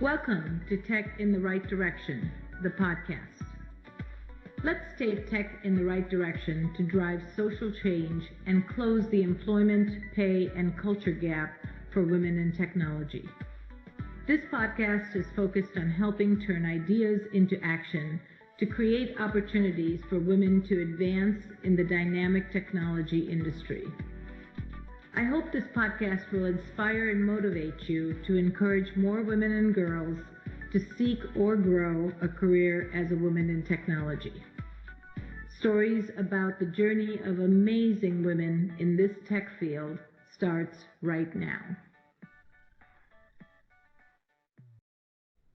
Welcome to Tech in the Right Direction, the podcast. Let's take tech in the right direction to drive social change and close the employment, pay, and culture gap for women in technology. This podcast is focused on helping turn ideas into action to create opportunities for women to advance in the dynamic technology industry. I hope this podcast will inspire and motivate you to encourage more women and girls to seek or grow a career as a woman in technology. Stories about the journey of amazing women in this tech field starts right now.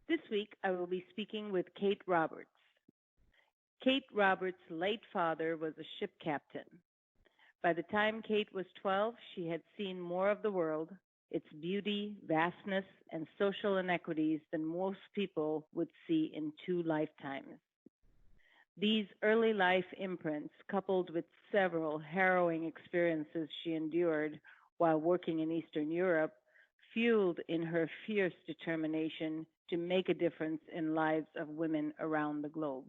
This week, I will be speaking with Kate Roberts. Kate Roberts' late father was a ship captain. By the time Kate was 12, she had seen more of the world, its beauty, vastness, and social inequities than most people would see in 2 lifetimes. These early life imprints, coupled with several harrowing experiences she endured while working in Eastern Europe, fueled in her fierce determination to make a difference in lives of women around the globe.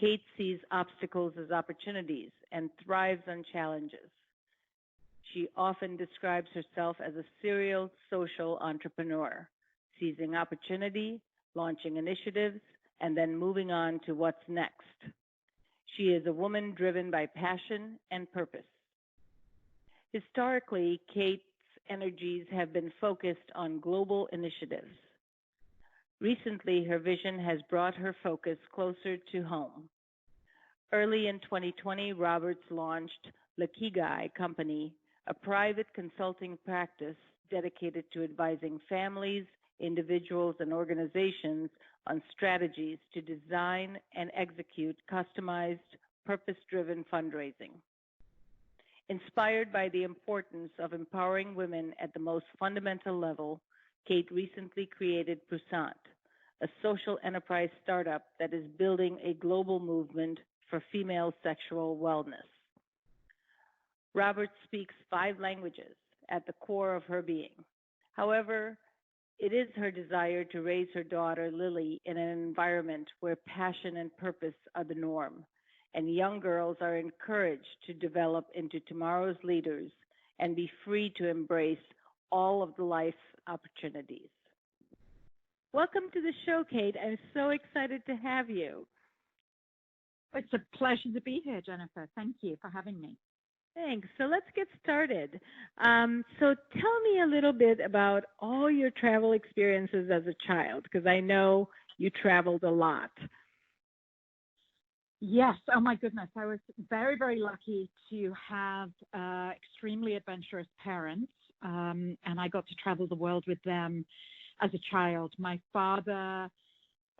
Kate sees obstacles as opportunities and thrives on challenges. She often describes herself as a serial social entrepreneur, seizing opportunity, launching initiatives, and then moving on to what's next. She is a woman driven by passion and purpose. Historically, Kate's energies have been focused on global initiatives. Recently, her vision has brought her focus closer to home. Early in 2020, Roberts launched Ikigai Company, a private consulting practice dedicated to advising families, individuals, and organizations on strategies to design and execute customized, purpose-driven fundraising. Inspired by the importance of empowering women at the most fundamental level, Kate recently created Pusant, a social enterprise startup that is building a global movement for female sexual wellness. Roberts speaks 5 languages at the core of her being. However, it is her desire to raise her daughter, Lily, in an environment where passion and purpose are the norm, and young girls are encouraged to develop into tomorrow's leaders and be free to embrace all of the life opportunities. Welcome to the show, Kate. I'm so excited to have you. It's a pleasure to be here, Jennifer. Thank you for having me. Thanks. So let's get started. So tell me a little bit about all your travel experiences as a child, because I know you traveled a lot. Yes. Oh, my goodness. I was very, very lucky to have extremely adventurous parents, and I got to travel the world with them as a child. My father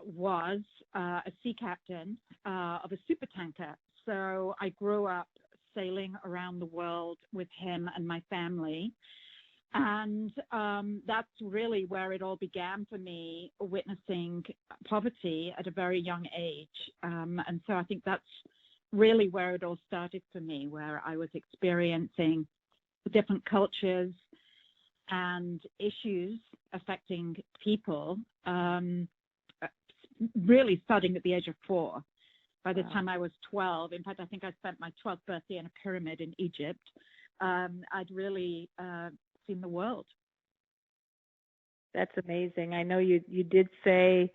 was a sea captain of a supertanker, so I grew up sailing around the world with him and my family, and that's really where it all began for me, witnessing poverty at a very young age, and so I think that's really where it all started for me, where I was experiencing the different cultures and issues affecting people, really starting at the age of 4. By the time I was 12, in fact, I think I spent my 12th birthday in a pyramid in Egypt. I'd really seen the world. That's amazing. I know you did say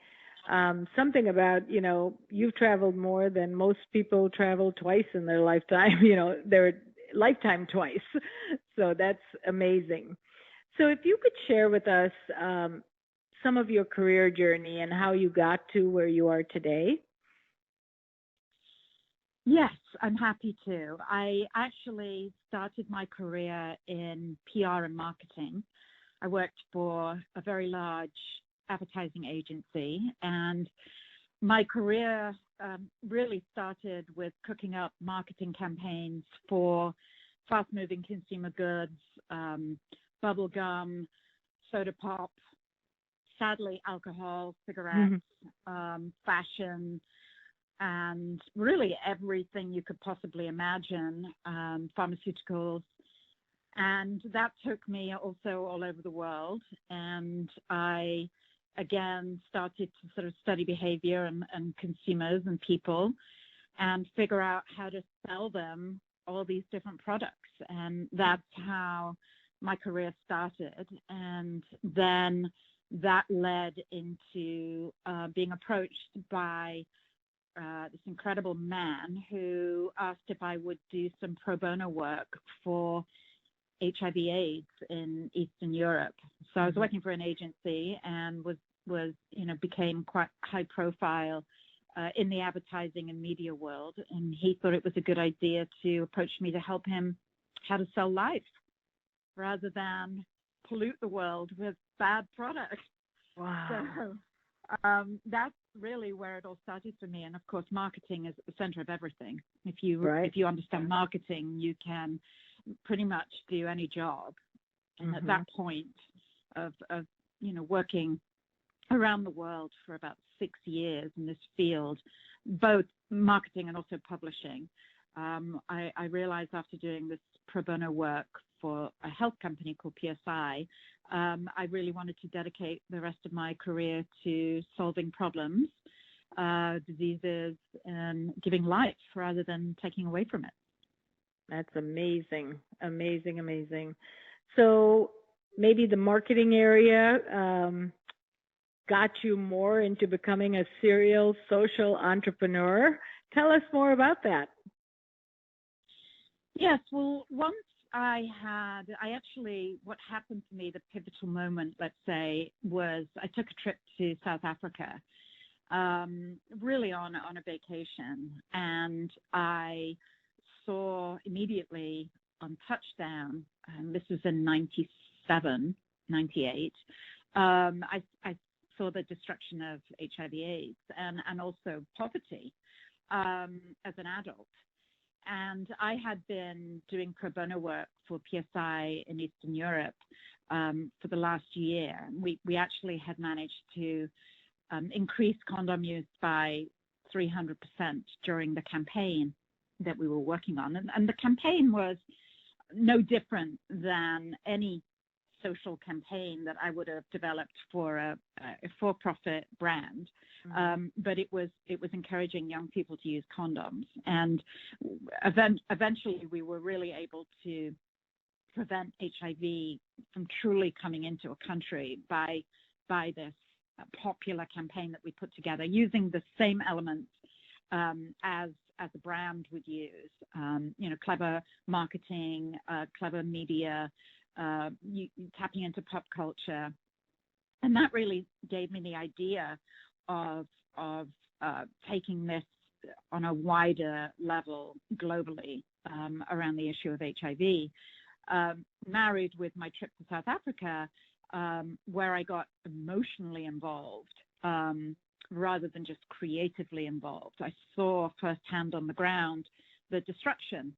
something about, you've traveled more than most people travel twice in their lifetime, their lifetime twice. So that's amazing. So if you could share with us some of your career journey and how you got to where you are today. Yes, I'm happy to. I actually started my career in PR and marketing. I worked for a very large advertising agency, and my career really started with cooking up marketing campaigns for fast-moving consumer goods, bubble gum, soda pop, sadly alcohol, cigarettes, fashion, and really everything you could possibly imagine, pharmaceuticals. And that took me also all over the world. And I again, started to sort of study behavior and consumers and people and figure out how to sell them all these different products. And that's how my career started. And then that led into being approached by this incredible man who asked if I would do some pro bono work for HIV/AIDS in Eastern Europe. So I was working for an agency and was became quite high profile in the advertising and media world. And he thought it was a good idea to approach me to help him how to sell life rather than pollute the world with bad products. Wow. So that's really where it all started for me. And of course, marketing is at the center of everything. If you understand marketing, you can pretty much do any job. And at that point of working around the world for about 6 years in this field, both marketing and also publishing, I realized after doing this pro bono work for a health company called PSI, I really wanted to dedicate the rest of my career to solving problems, diseases, and giving life rather than taking away from it. That's amazing, amazing, amazing. So maybe the marketing area got you more into becoming a serial social entrepreneur. Tell us more about that. Yes, well, once what happened to me, the pivotal moment, let's say, was I took a trip to South Africa, really on a vacation, and I saw immediately on touchdown, and this was in 97, 98, I saw the destruction of HIV/AIDS and also poverty as an adult. And I had been doing pro bono work for PSI in Eastern Europe for the last year. We actually had managed to increase condom use by 300% during the campaign that we were working on. And the campaign was no different than any social campaign that I would have developed for a for-profit brand. But it was encouraging young people to use condoms. And eventually we were really able to prevent HIV from truly coming into a country by this popular campaign that we put together using the same elements as a brand would use, clever marketing, clever media, tapping into pop culture. And that really gave me the idea of taking this on a wider level globally around the issue of HIV, married with my trip to South Africa, where I got emotionally involved rather than just creatively involved. I saw firsthand on the ground the destruction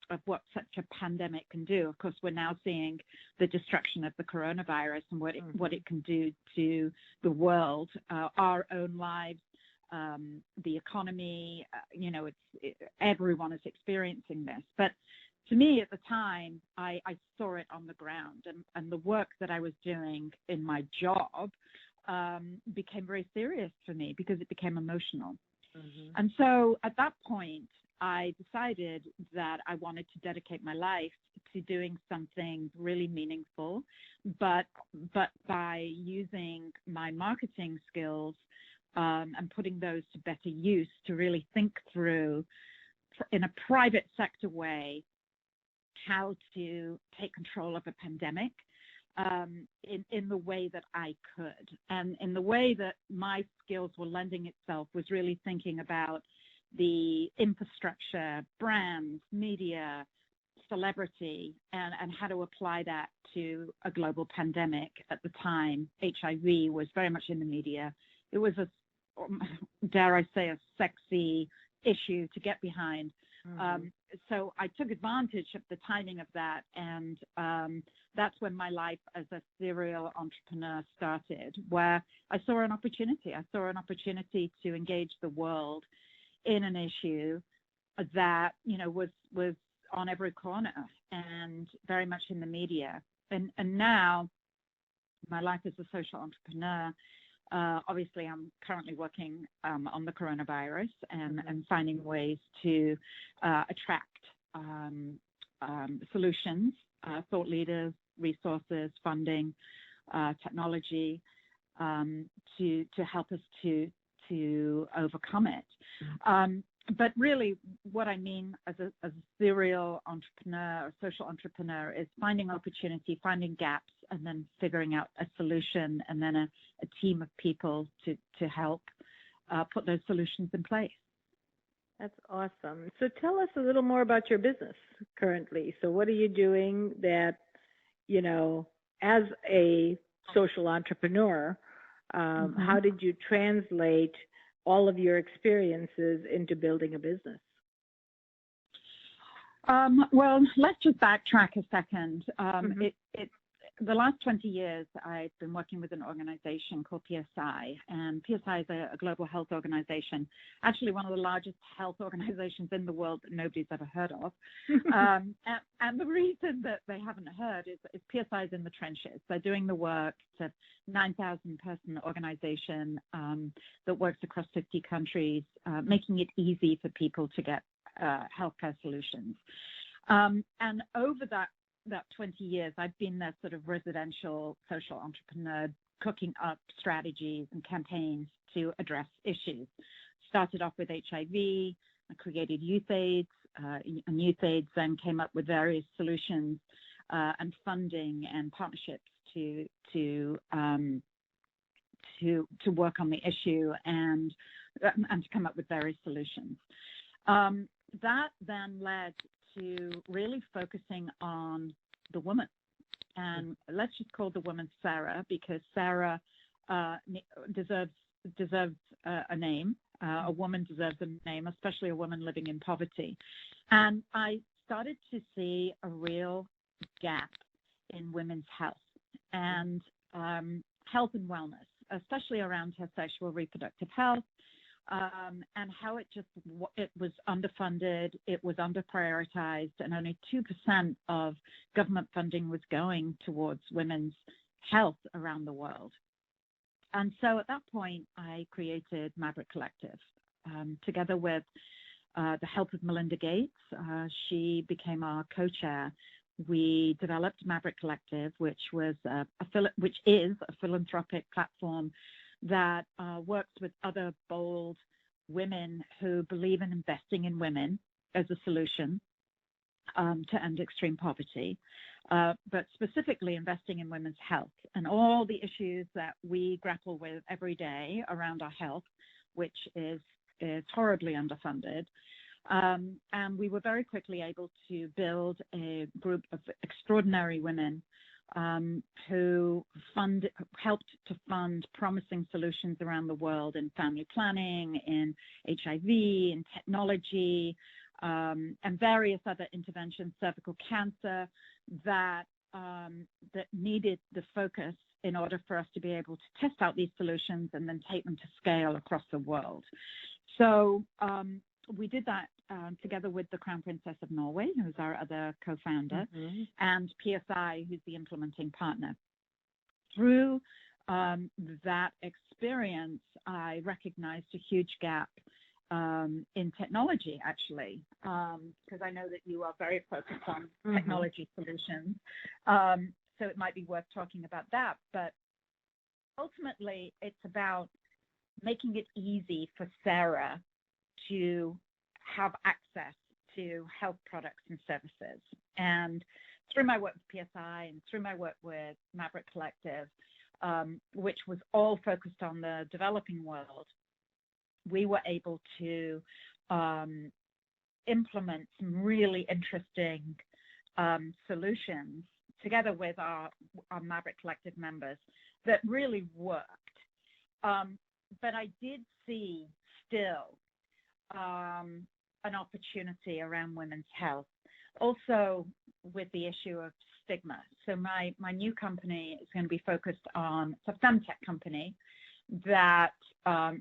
of what such a pandemic can do. Of course, we're now seeing the destruction of the coronavirus and what it can do to the world, our own lives, the economy. Everyone is experiencing this. But to me at the time, I saw it on the ground, and the work that I was doing in my job became very serious for me because it became emotional. And so at that point, I decided that I wanted to dedicate my life to doing something really meaningful, but by using my marketing skills and putting those to better use to really think through in a private sector way how to take control of a pandemic in the way that I could. And in the way that my skills were lending itself was really thinking about the infrastructure, brands, media, celebrity, and how to apply that to a global pandemic. At the time, HIV was very much in the media. It was dare I say, a sexy issue to get behind. So I took advantage of the timing of that, and that's when my life as a serial entrepreneur started, where I saw an opportunity. I saw an opportunity to engage the world in an issue that, was on every corner and very much in the media. And now my life as a social entrepreneur Obviously, I'm currently working on the coronavirus and finding ways to attract solutions, thought leaders, resources, funding, technology to help us to overcome it. But really, what I mean as a serial entrepreneur or social entrepreneur is finding opportunity, finding gaps, and then figuring out a solution, and then a team of people to help put those solutions in place. That's awesome. So tell us a little more about your business currently. So what are you doing that, as a social entrepreneur, how did you translate all of your experiences into building a business? Well, let's just backtrack a second. The last 20 years, I've been working with an organization called PSI, and PSI is a global health organization, actually one of the largest health organizations in the world that nobody's ever heard of. And the reason that they haven't heard is PSI is in the trenches. They're doing the work. It's a 9,000-person organization that works across 50 countries, making it easy for people to get healthcare solutions. And over that 20 years, I've been their sort of residential social entrepreneur, cooking up strategies and campaigns to address issues. Started off with HIV, I created Youth AIDS, and Youth AIDS then came up with various solutions and funding and partnerships to work on the issue and to come up with various solutions. That then led to really focusing on the woman. And let's just call the woman Sarah, because Sarah deserves a name. A woman deserves a name, especially a woman living in poverty. And I started to see a real gap in women's health and health and wellness, especially around her sexual reproductive health. And how it was underfunded, it was underprioritized, and only 2% of government funding was going towards women's health around the world. And so at that point, I created Maverick Collective, together with the help of Melinda Gates. She became our co-chair. We developed Maverick Collective, which is a philanthropic platform that works with other bold women who believe in investing in women as a solution to end extreme poverty, but specifically investing in women's health and all the issues that we grapple with every day around our health, which is horribly underfunded. And we were very quickly able to build a group of extraordinary women who helped to fund promising solutions around the world in family planning, in HIV, in technology, and various other interventions, cervical cancer, that needed the focus in order for us to be able to test out these solutions and then take them to scale across the world. So we did that together with the Crown Princess of Norway, who's our other co-founder, and PSI, who's the implementing partner. Through that experience, I recognized a huge gap in technology, actually, because I know that you are very focused on technology solutions. So it might be worth talking about that. But ultimately, it's about making it easy for Sarah to have access to health products and services. And through my work with PSI and through my work with Maverick Collective, which was all focused on the developing world, we were able to implement some really interesting solutions together with our Maverick Collective members that really worked. But I did see still an opportunity around women's health, also with the issue of stigma. So my new company is going to be focused on, it's a femtech company that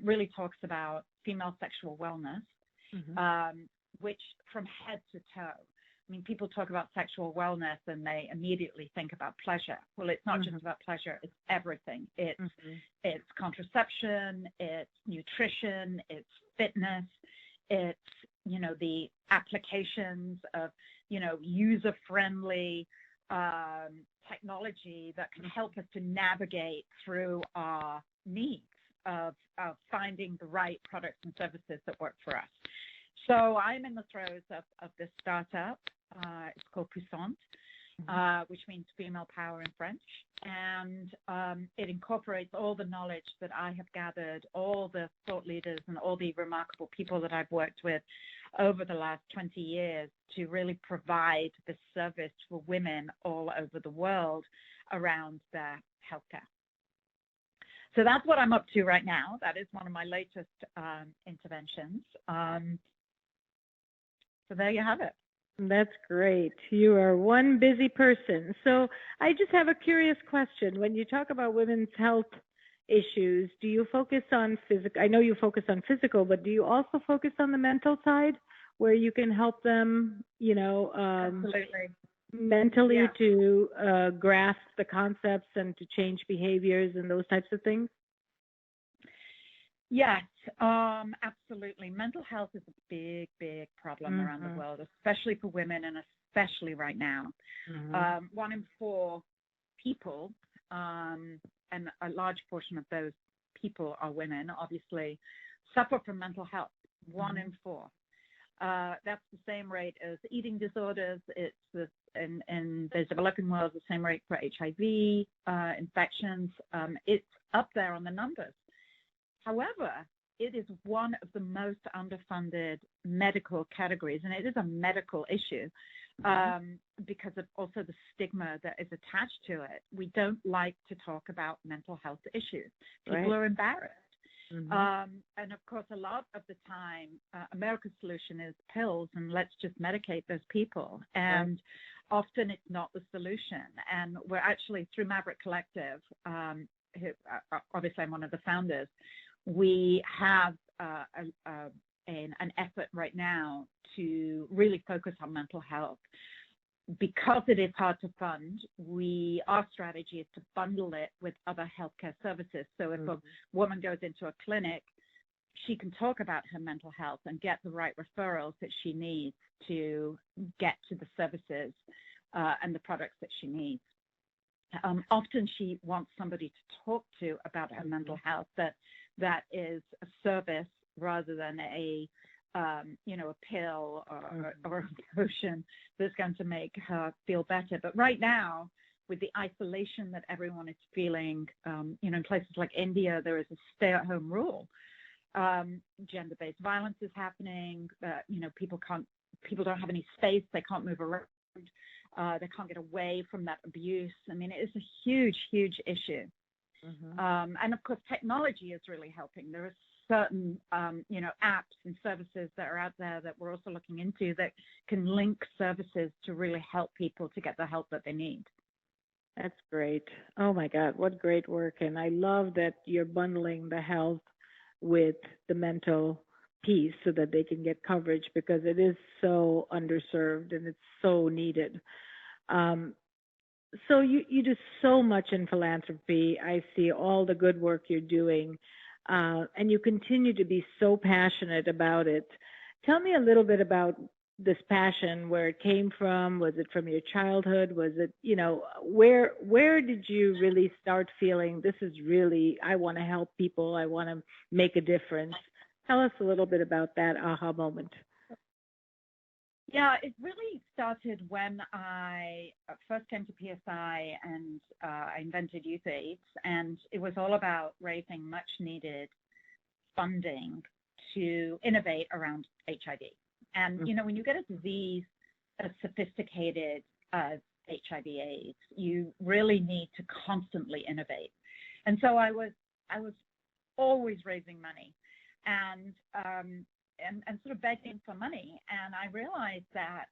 really talks about female sexual wellness, which from head to toe. I mean, people talk about sexual wellness and they immediately think about pleasure. Well, it's not just about pleasure, it's everything. It's contraception, contraception, it's nutrition, it's fitness, it's, the applications of, user-friendly technology that can help us to navigate through our needs of finding the right products and services that work for us. So I'm in the throes of this startup. It's called Puissante, which means female power in French. And it incorporates all the knowledge that I have gathered, all the thought leaders and all the remarkable people that I've worked with over the last 20 years to really provide this service for women all over the world around their healthcare. So that's what I'm up to right now. That is one of my latest interventions. So there you have it. That's great. You are one busy person. So I just have a curious question. When you talk about women's health issues, do you focus on physical? I know you focus on physical, but do you also focus on the mental side where you can help them, Absolutely. mentally to grasp the concepts and to change behaviors and those types of things? Yes, absolutely. Mental health is a big, big problem around the world, especially for women and especially right now. 1 in 4 people, and a large portion of those people are women, obviously, suffer from mental health. 1 in 4. That's the same rate as eating disorders. It's in the developing world, the same rate for HIV infections. It's up there on the numbers. However, it is one of the most underfunded medical categories, and it is a medical issue because of also the stigma that is attached to it. We don't like to talk about mental health issues. People are embarrassed. And of course, a lot of the time, America's solution is pills and let's just medicate those people. And often it's not the solution. And we're actually, through Maverick Collective, who, obviously I'm one of the founders, we have an effort right now to really focus on mental health. Because it is hard to fund, our strategy is to bundle it with other healthcare services. So if a woman goes into a clinic, she can talk about her mental health and get the right referrals that she needs to get to the services and the products that she needs. Often she wants somebody to talk to about her mental health that is a service rather than a pill or a potion that's going to make her feel better. But right now, with the isolation that everyone is feeling, in places like India, there is a stay-at-home rule. Gender-based violence is happening. People don't have any space. They can't move around. They can't get away from that abuse. I mean, it is a huge, huge issue. And of course, technology is really helping. There are certain, apps and services that are out there that we're also looking into that can link services to really help people to get the help that they need. That's great. Oh my God, what great work. And I love that you're bundling the health with the mental piece so that they can get coverage because it is so underserved and it's so needed. So you do so much in philanthropy. I see all the good work you're doing, and you continue to be so passionate about it. Tell me a little bit about this passion, where it came from. Was it from your childhood? Was it, where did you really start feeling this is really, I want to help people, I want to make a difference? Tell us a little bit about that aha moment. Yeah, it really started when I first came to PSI and I invented Youth AIDS, and it was all about raising much needed funding to innovate around HIV. And, when you get a disease as sophisticated as HIV/AIDS, you really need to constantly innovate. And so I was always raising money and sort of begging for money. And I realized that,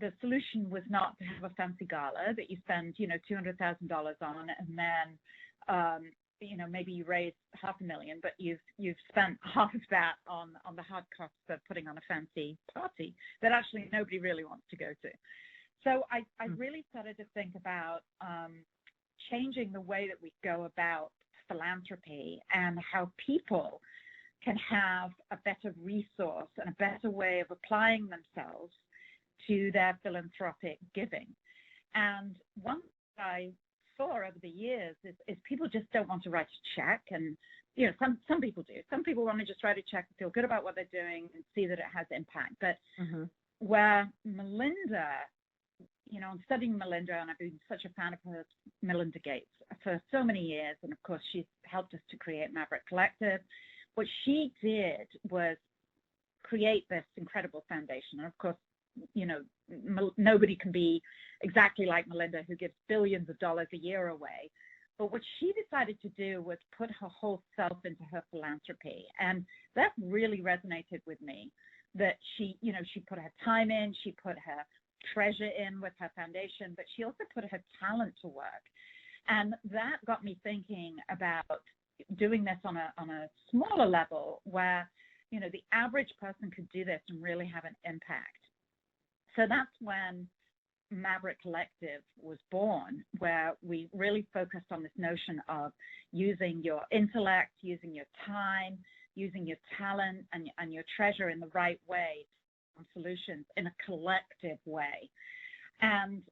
the solution was not to have a fancy gala that you spend, $200,000 on, and then, maybe you raise $500,000, but you've spent half of that on the hard costs of putting on a fancy party that actually nobody really wants to go to. So I really started to think about changing the way that we go about philanthropy and how people can have a better resource and a better way of applying themselves to their philanthropic giving. And one thing I saw over the years is people just don't want to write a check. And, you know, some people do. Some people want to just write a check and feel good about what they're doing and see that it has impact. But where Melinda, you know, I'm studying Melinda, and I've been such a fan of her, Melinda Gates, for so many years. And of course, she's helped us to create Maverick Collective. What she did was create this incredible foundation. And of course, you know, nobody can be exactly like Melinda, who gives billions of dollars a year away. But what she decided to do was put her whole self into her philanthropy. And that really resonated with me, that she, you know, she put her time in, she put her treasure in with her foundation, but she also put her talent to work. And that got me thinking about doing this on a smaller level where, you know, the average person could do this and really have an impact. So that's when Maverick Collective was born, where we really focused on this notion of using your intellect, using your time, using your talent and your treasure in the right way on solutions in a collective way. And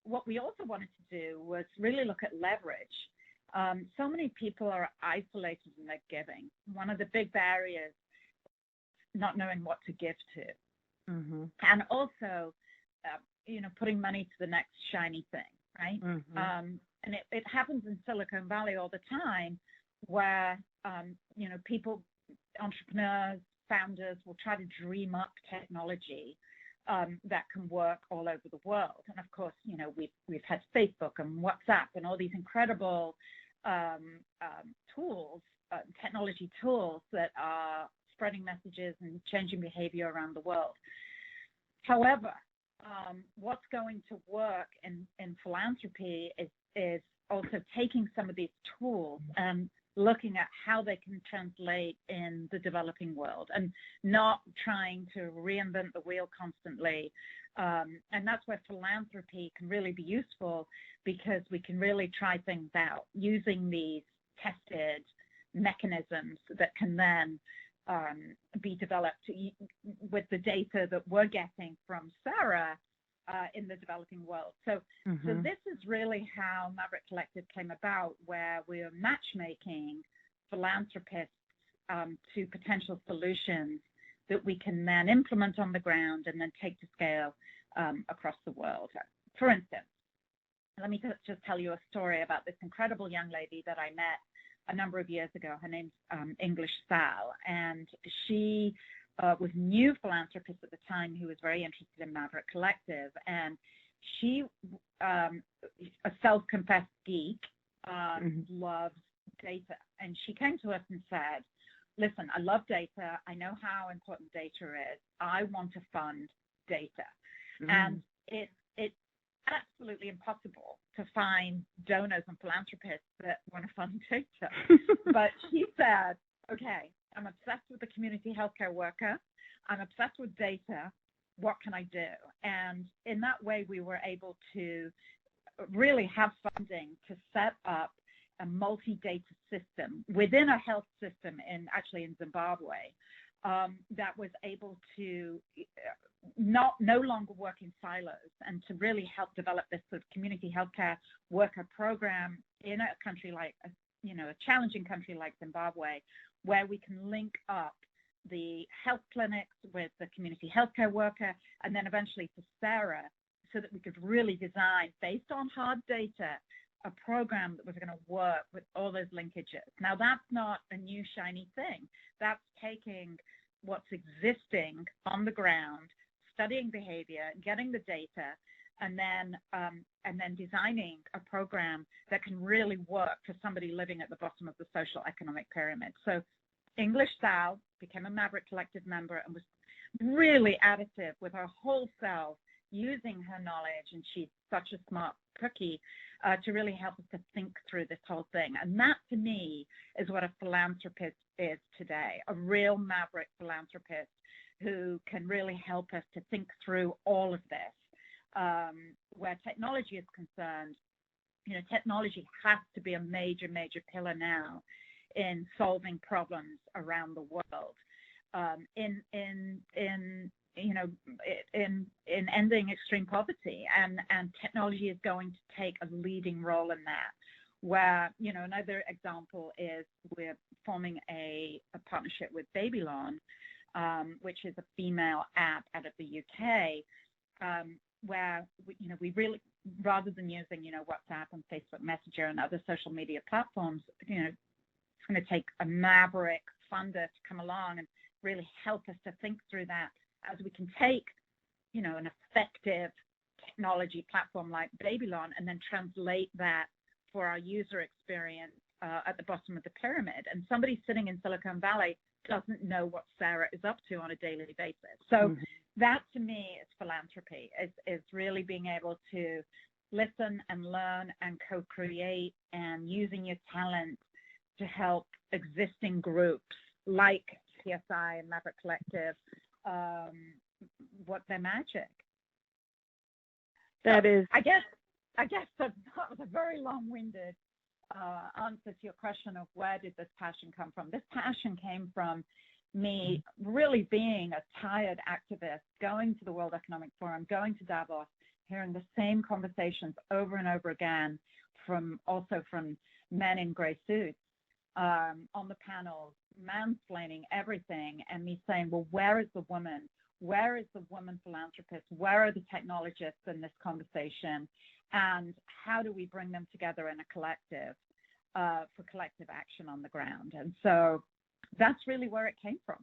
what we also wanted to do was really look at leverage. So many people are isolated in their giving. One of the big barriers, not knowing what to give to. And also, you know, putting money to the next shiny thing, right? And it happens in Silicon Valley all the time where, you know, people, entrepreneurs, founders will try to dream up technology that can work all over the world. And of course, you know, we've had Facebook and WhatsApp and all these incredible tools, technology tools that are spreading messages and changing behavior around the world. However, what's going to work in philanthropy is also taking some of these tools and looking at how they can translate in the developing world and not trying to reinvent the wheel constantly. And that's where philanthropy can really be useful, because we can really try things out using these tested mechanisms that can then be developed with the data that we're getting from Sarah in the developing world. So this is really how Maverick Collective came about, where we are matchmaking philanthropists to potential solutions that we can then implement on the ground and then take to scale across the world. For instance, let me just tell you a story about this incredible young lady that I met a number of years ago. Her name's English Sal, and she was a new philanthropist at the time who was very interested in Maverick Collective. And she, a self-confessed geek, loves data. And she came to us and said, listen, I love data. I know how important data is. I want to fund data. And it's absolutely impossible to find donors and philanthropists that want to fund data. But she said, okay, I'm obsessed with the community healthcare worker. I'm obsessed with data. What can I do? And in that way, we were able to really have funding to set up a multi-data system within a health system in Zimbabwe that was able to no longer work in silos, and to really help develop this sort of community healthcare worker program in a country like, a challenging country like Zimbabwe, where we can link up the health clinics with the community healthcare worker, and then eventually to Sarah, so that we could really design, based on hard data, a program that was going to work with all those linkages. Now, that's not a new shiny thing. That's taking what's existing on the ground, studying behavior, getting the data, and then designing a program that can really work for somebody living at the bottom of the social economic pyramid. So English Sal became a Maverick Collective member and was really additive with her whole self, using her knowledge, and she's such a smart cookie, to really help us to think through this whole thing. And that, to me, is what a philanthropist is today, a real Maverick philanthropist who can really help us to think through all of this. Where technology is concerned, technology has to be a major, major pillar now in solving problems around the world, in ending extreme poverty, and technology is going to take a leading role in that. Where another example is we're forming a partnership with Babylon, which is a female app out of the UK, where we really, rather than using WhatsApp and Facebook Messenger and other social media platforms, it's going to take a Maverick funder to come along and really help us to think through that, as we can take an effective technology platform like Babylon and then translate that for our user experience at the bottom of the pyramid. And somebody sitting in Silicon Valley doesn't know what Sarah is up to on a daily basis. So that, to me, is philanthropy. It's really being able to listen and learn and co-create, and using your talent to help existing groups like PSI and Maverick Collective work their magic. That is, I guess that was a very long-winded answer to your question of where did this passion come from. This passion came from me really being a tired activist, going to the World Economic Forum, going to Davos, hearing the same conversations over and over again from men in gray suits on the panels, mansplaining everything, and me saying, well, where is the woman? Where is the woman philanthropist? Where are the technologists in this conversation? And how do we bring them together in a collective for collective action on the ground? And so that's really where it came from.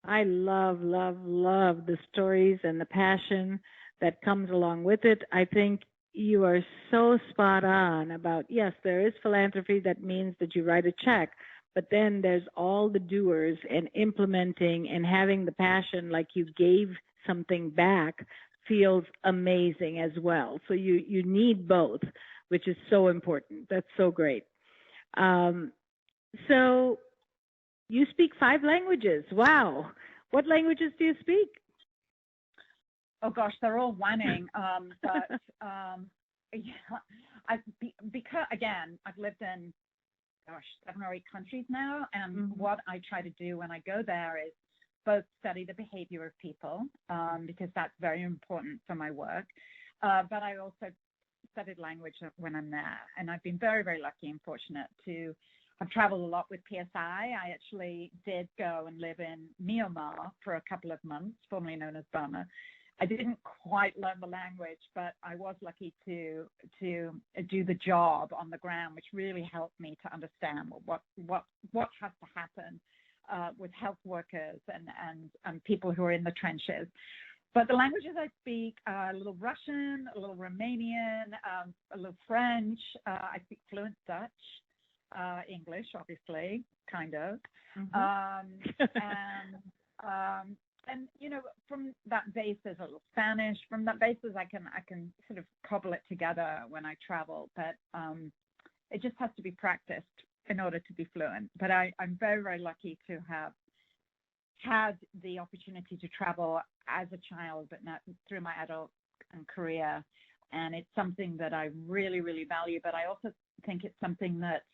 I love the stories and the passion that comes along with it. I think you are so spot on about, yes, there is philanthropy. That means that you write a check, but then there's all the doers and implementing and having the passion, like you gave something back, feels amazing as well. So you need both, which is so important. That's so great. So you speak 5 languages. Wow. What languages do you speak? Oh gosh, they're all whining. But because again, I've lived in 7 or 8 countries now, and what I try to do when I go there is both study the behavior of people, because that's very important for my work, but I also studied language when I'm there. And I've been very, very lucky and fortunate to have traveled a lot with PSI. I actually did go and live in Myanmar for a couple of months, formerly known as Burma. I didn't quite learn the language, but I was lucky to do the job on the ground, which really helped me to understand what has to happen with health workers and people who are in the trenches. But the languages I speak are a little Russian, a little Romanian, a little French. I speak fluent Dutch, English, obviously, kind of. And from that base, there's a little Spanish. From that basis, I can sort of cobble it together when I travel. But it just has to be practiced in order to be fluent. But I'm very, very lucky to have had the opportunity to travel as a child, but not through my adult career. And it's something that I really, really value. But I also think it's something that's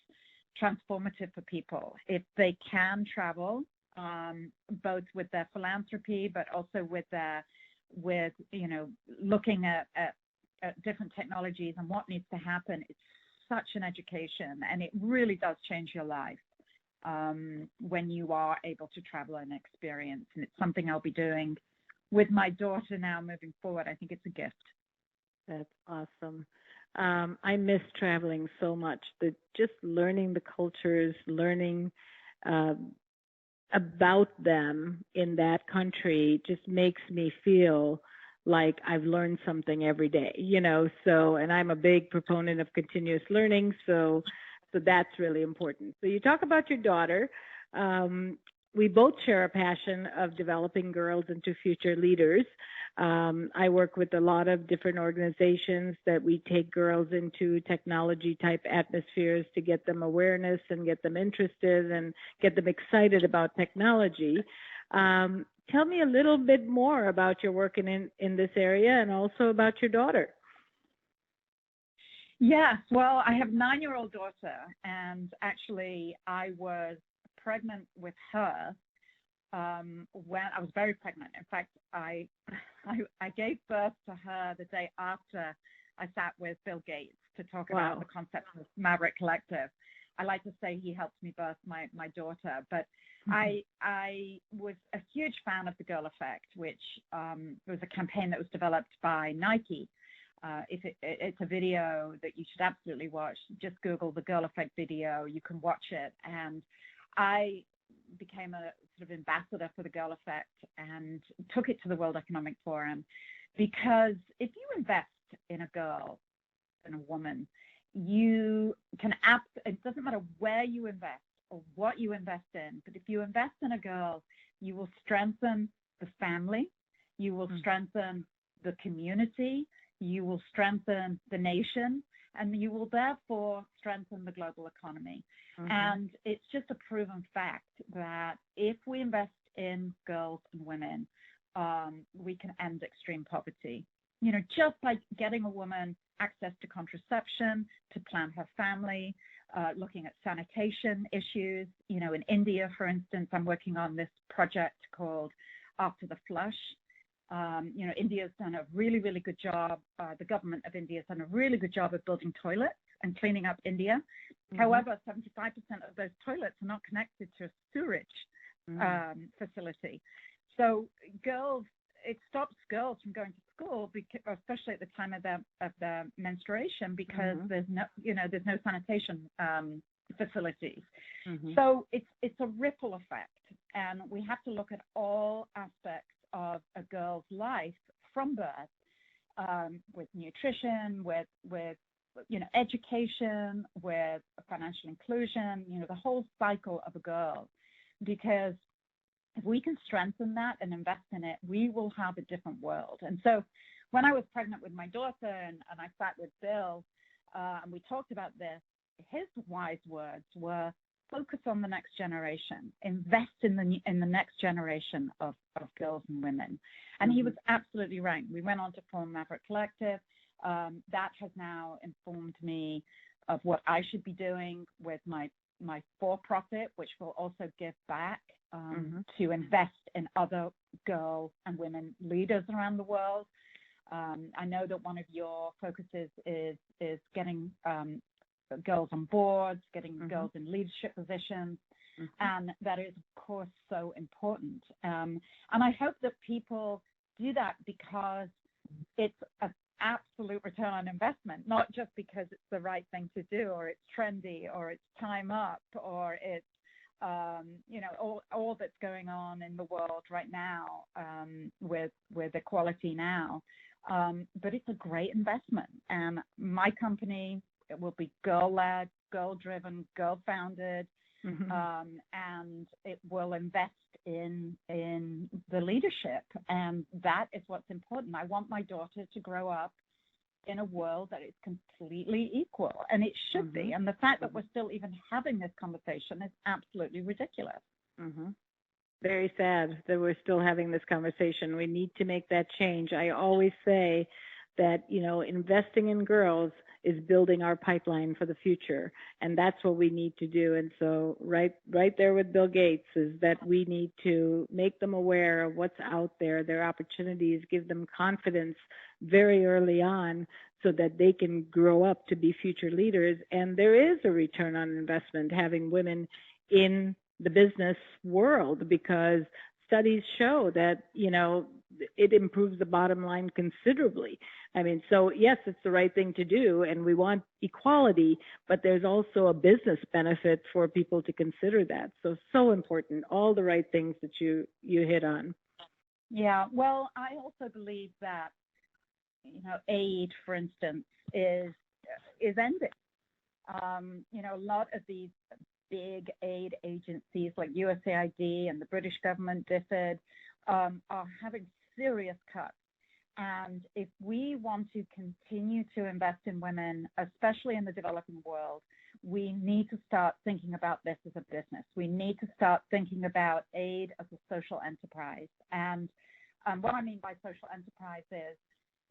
transformative for people. If they can travel, both with their philanthropy, but also with looking at different technologies and what needs to happen, it's such an education, and it really does change your life when you are able to travel and experience. And it's something I'll be doing with my daughter now moving forward. I think it's a gift. That's awesome. I miss traveling so much. Just learning the cultures, learning about them in that country just makes me feel like I've learned something every day, so, and I'm a big proponent of continuous learning. So that's really important. So you talk about your daughter. We both share a passion of developing girls into future leaders. I work with a lot of different organizations that we take girls into technology type atmospheres to get them awareness and get them interested and get them excited about technology. Tell me a little bit more about your work in this area, and also about your daughter. Yes, well, I have a 9-year-old daughter, and actually I was pregnant with her when I was very pregnant. In fact, I gave birth to her the day after I sat with Bill Gates to talk about the concept of Maverick Collective. I like to say he helped me birth my daughter, but I was a huge fan of the Girl Effect, which was a campaign that was developed by Nike. It's a video that you should absolutely watch. Just Google the Girl Effect video. You can watch it. And I became a sort of ambassador for the Girl Effect and took it to the World Economic Forum, because if you invest in a girl and a woman, you can it doesn't matter where you invest or what you invest in, but if you invest in a girl, you will strengthen the family, you will strengthen the community, you will strengthen the nation, and you will therefore strengthen the global economy. And it's just a proven fact that if we invest in girls and women, we can end extreme poverty. You know, just like getting a woman access to contraception, to plan her family, looking at sanitation issues. You know, in India, for instance, I'm working on this project called After the Flush. You know, India's done a really, really good job. The government of India has done a really good job of building toilets and cleaning up India. However, 75% of those toilets are not connected to a sewerage facility. So girls, it stops girls from going to school, especially at the time of their menstruation, because there's no sanitation facilities. So it's a ripple effect, and we have to look at all aspects of a girl's life from birth, with nutrition, with education, with financial inclusion, the whole cycle of a girl. Because if we can strengthen that and invest in it, we will have a different world. And so when I was pregnant with my daughter and I sat with Bill and we talked about this, his wise words were, focus on the next generation, invest in the next generation of girls and women. And he was absolutely right. We went on to form Maverick Collective. That has now informed me of what I should be doing with my for-profit, which will also give back to invest in other girl and women leaders around the world. I know that one of your focuses is getting girls on boards, getting girls in leadership positions, and that is, of course, so important. And I hope that people do that because it's an absolute return on investment, not just because it's the right thing to do, or it's trendy, or it's time up, or it's all that's going on in the world right now with equality now. But it's a great investment, and my company, it will be girl-led, girl-driven, girl-founded, and it will invest in the leadership, and that is what's important. I want my daughter to grow up in a world that is completely equal, and it should be. And the fact that we're still even having this conversation is absolutely ridiculous. Very sad that we're still having this conversation. We need to make that change. I always say that, investing in girls is building our pipeline for the future, and that's what we need to do. And so right there with Bill Gates is that we need to make them aware of what's out there, their opportunities, give them confidence very early on so that they can grow up to be future leaders. And there is a return on investment having women in the business world, because studies show that, it improves the bottom line considerably. I mean, so yes, it's the right thing to do, and we want equality, but there's also a business benefit for people to consider that. So important, all the right things that you hit on. Yeah, well, I also believe that, aid, for instance, is ending. A lot of these big aid agencies like USAID and the British government DFID are having serious cuts. And if we want to continue to invest in women, especially in the developing world, we need to start thinking about this as a business. We need to start thinking about aid as a social enterprise. And what I mean by social enterprise is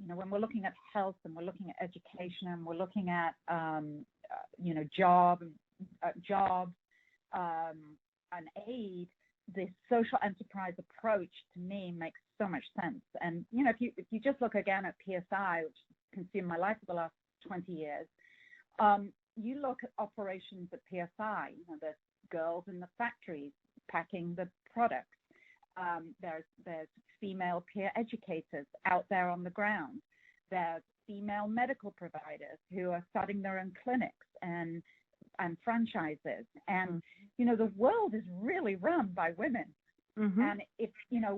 when we're looking at health and we're looking at education and we're looking at, jobs and aid, the social enterprise approach to me makes so much sense. And, if you just look again at PSI, which consumed my life for the last 20 years, you look at operations at PSI, there's girls in the factories packing the products. There's female peer educators out there on the ground. There's female medical providers who are starting their own clinics and franchises. And, the world is really run by women. Mm-hmm. And if,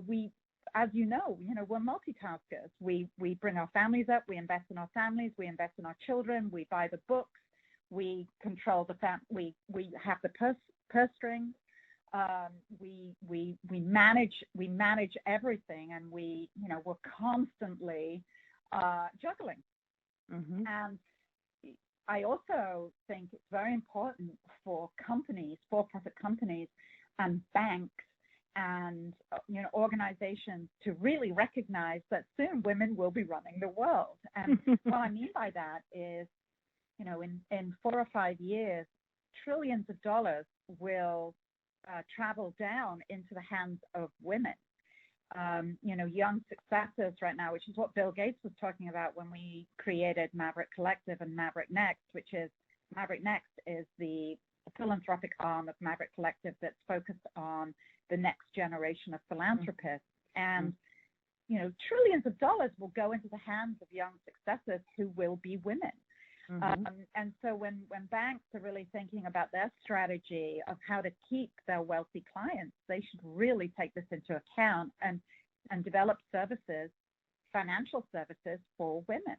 we, as we're multitaskers. We bring our families up, we invest in our families, we invest in our children, we buy the books, we control we have the purse strings. We manage everything, and we're constantly juggling. Mm-hmm. And I also think it's very important for companies, for-profit companies, and banks, and organizations to really recognize that soon women will be running the world. And what I mean by that is, in 4 or 5 years, trillions of dollars will travel down into the hands of women. Young successors right now, which is what Bill Gates was talking about when we created Maverick Collective and Maverick Next, Maverick Next is the philanthropic arm of Maverick Collective that's focused on the next generation of philanthropists. And, trillions of dollars will go into the hands of young successors who will be women. Mm-hmm. And so when banks are really thinking about their strategy of how to keep their wealthy clients, they should really take this into account and develop services, financial services for women.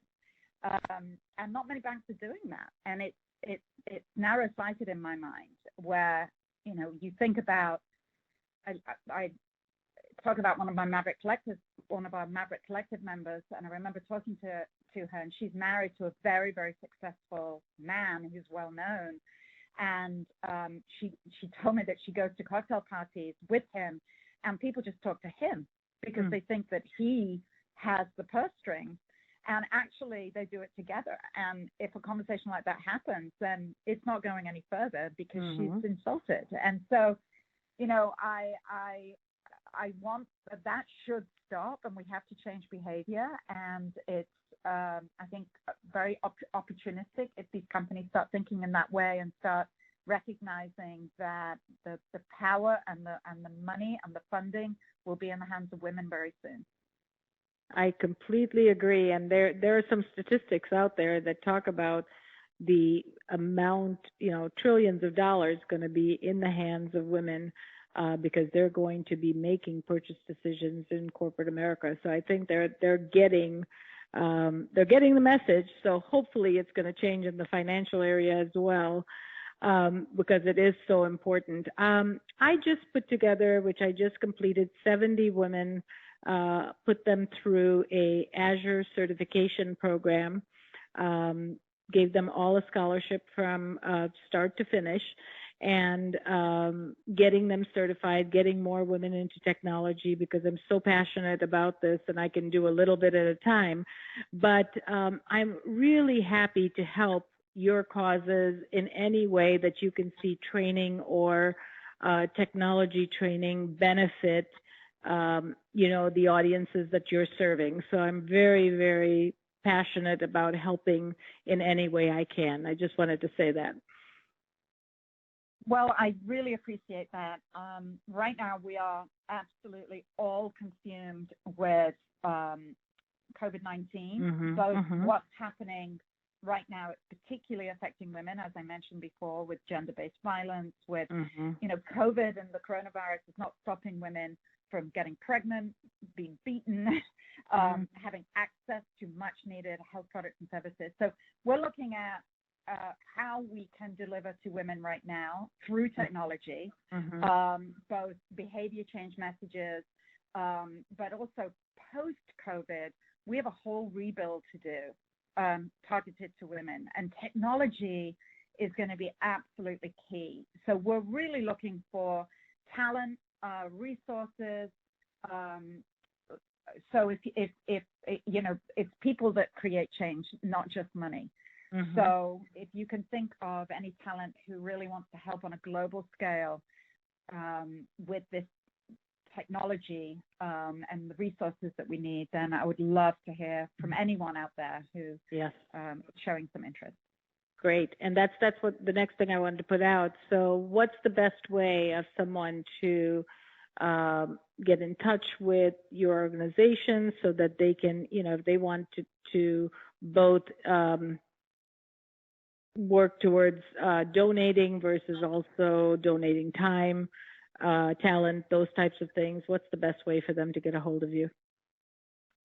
And not many banks are doing that. And it's narrow-sighted in my mind, where, you think about, I talk about one of our Maverick Collective members, and I remember talking to her, and she's married to a very, very successful man who's well known. And she told me that she goes to cocktail parties with him, and people just talk to him because they think that he has the purse strings, and actually they do it together. And if a conversation like that happens, then it's not going any further because she's insulted. And so, I want that should stop, and we have to change behavior. And it's, I think, very opportunistic if these companies start thinking in that way and start recognizing that the power and the money and the funding will be in the hands of women very soon. I completely agree. And there are some statistics out there that talk about the amount, trillions of dollars going to be in the hands of women because they're going to be making purchase decisions in corporate America. So I think they're getting the message. So hopefully it's going to change in the financial area as well, because it is so important. I just put together, which I just completed, 70 women, put them through a Azure certification program, gave them all a scholarship from start to finish, and getting them certified, getting more women into technology, because I'm so passionate about this and I can do a little bit at a time. But I'm really happy to help your causes in any way that you can see training or technology training benefit, the audiences that you're serving. So I'm very, very passionate about helping in any way I can. I just wanted to say that. Well, I really appreciate that. Right now, we are absolutely all consumed with COVID-19, both what's happening right now. It's particularly affecting women, as I mentioned before, with gender-based violence, with, COVID and the coronavirus is not stopping women from getting pregnant, being beaten, having access to much-needed health products and services. So we're looking at how we can deliver to women right now through technology, both behavior change messages, but also post-COVID, we have a whole rebuild to do targeted to women. And technology is going to be absolutely key. So we're really looking for talent, resources, so if you know, it's people that create change, not just money. Mm-hmm. So if you can think of any talent who really wants to help on a global scale with this technology and the resources that we need, then I would love to hear from anyone out there who Yes. Showing some interest. Great. And that's what the next thing I wanted to put out. So what's the best way of someone to get in touch with your organization so that they can, you know, if they want to both work towards donating versus also donating time, talent, those types of things, what's the best way for them to get a hold of you?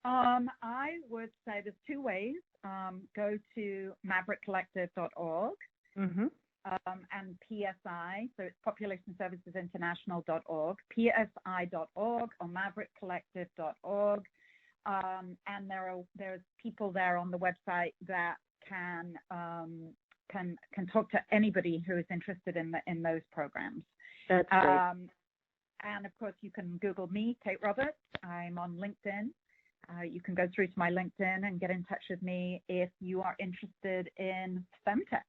I would say there's two ways. Go to maverickcollective.org. Mm-hmm. And PSI, so it's populationservicesinternational.org, PSI.org or maverickcollective.org. And there's people there on the website that can talk to anybody who is interested in those programs. That's great. And of course, you can Google me, Kate Roberts. I'm on LinkedIn. You can go through to my LinkedIn and get in touch with me if you are interested in femtech.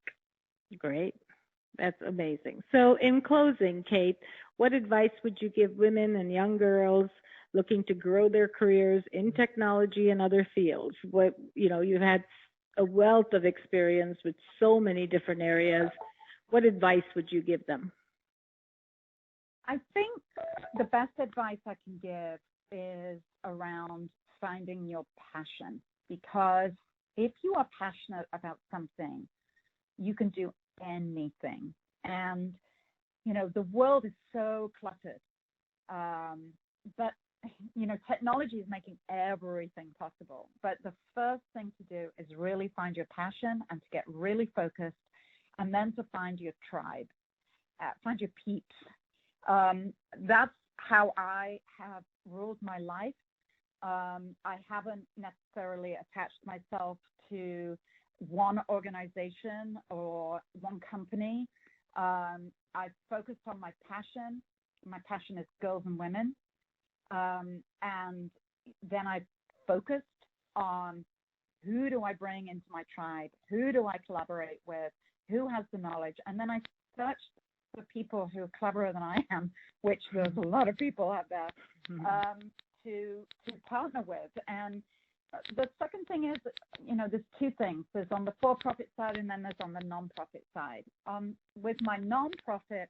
Great. That's amazing. So in closing, Kate, what advice would you give women and young girls looking to grow their careers in technology and other fields? What, you know, you've had a wealth of experience with so many different areas. What advice would you give them? I think the best advice I can give is around finding your passion, because if you are passionate about something, you can do anything. And, you know, the world is so cluttered. But, you know, technology is making everything possible. But the first thing to do is really find your passion and to get really focused, and then to find your tribe, find your peeps. That's how I have ruled my life. I haven't necessarily attached myself to one organization or one company. I've focused on my passion. My passion is girls and women. And then I focused on who do I bring into my tribe? Who do I collaborate with? Who has the knowledge? And then I searched for people who are cleverer than I am, which there's a lot of people out there, to partner with. And the second thing is, you know, there's two things. There's on the for-profit side, and then there's on the non-profit side. With my non-profit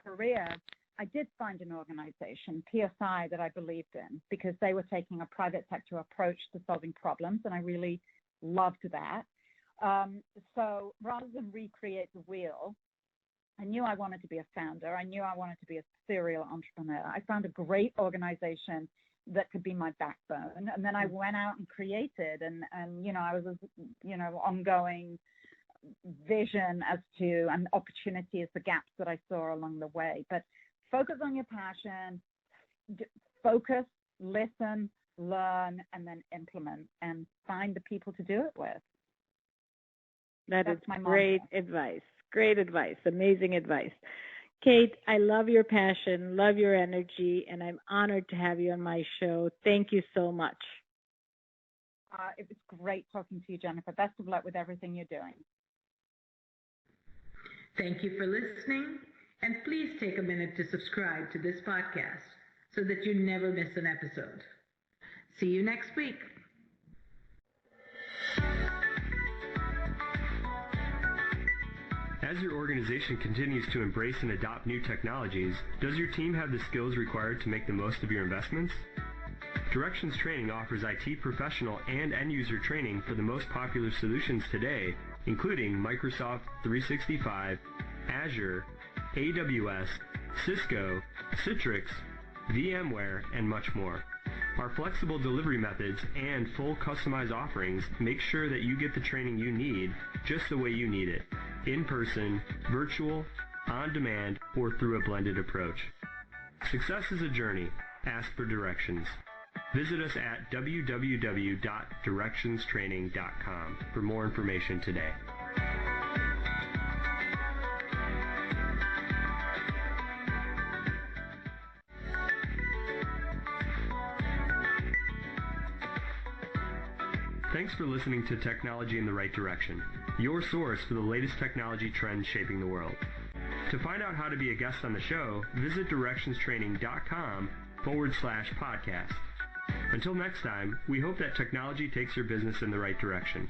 career, I did find an organization, PSI, that I believed in, because they were taking a private sector approach to solving problems, and I really loved that. So rather than recreate the wheel, I knew I wanted to be a founder. I knew I wanted to be a serial entrepreneur. I found a great organization that could be my backbone. And then I went out and created, and you know, I was, you know, ongoing vision as to, and opportunity as the gaps that I saw along the way. But focus on your passion, focus, listen, learn, and then implement, and find the people to do it with. That's my great advice. Great advice. Amazing advice. Kate, I love your passion, love your energy, and I'm honored to have you on my show. Thank you so much. It was great talking to you, Jennifer. Best of luck with everything you're doing. Thank you for listening, and please take a minute to subscribe to this podcast so that you never miss an episode. See you next week. As your organization continues to embrace and adopt new technologies, does your team have the skills required to make the most of your investments? Directions Training offers IT professional and end-user training for the most popular solutions today, including Microsoft 365, Azure, AWS, Cisco, Citrix, VMware, and much more. Our flexible delivery methods and full customized offerings make sure that you get the training you need just the way you need it. In person, virtual, on demand, or through a blended approach. Success is a journey. Ask for directions. Visit us at www.directionstraining.com for more information today. Thanks for listening to Technology in the Right Direction, your source for the latest technology trends shaping the world. To find out how to be a guest on the show, visit directionstraining.com/podcast. Until next time, we hope that technology takes your business in the right direction.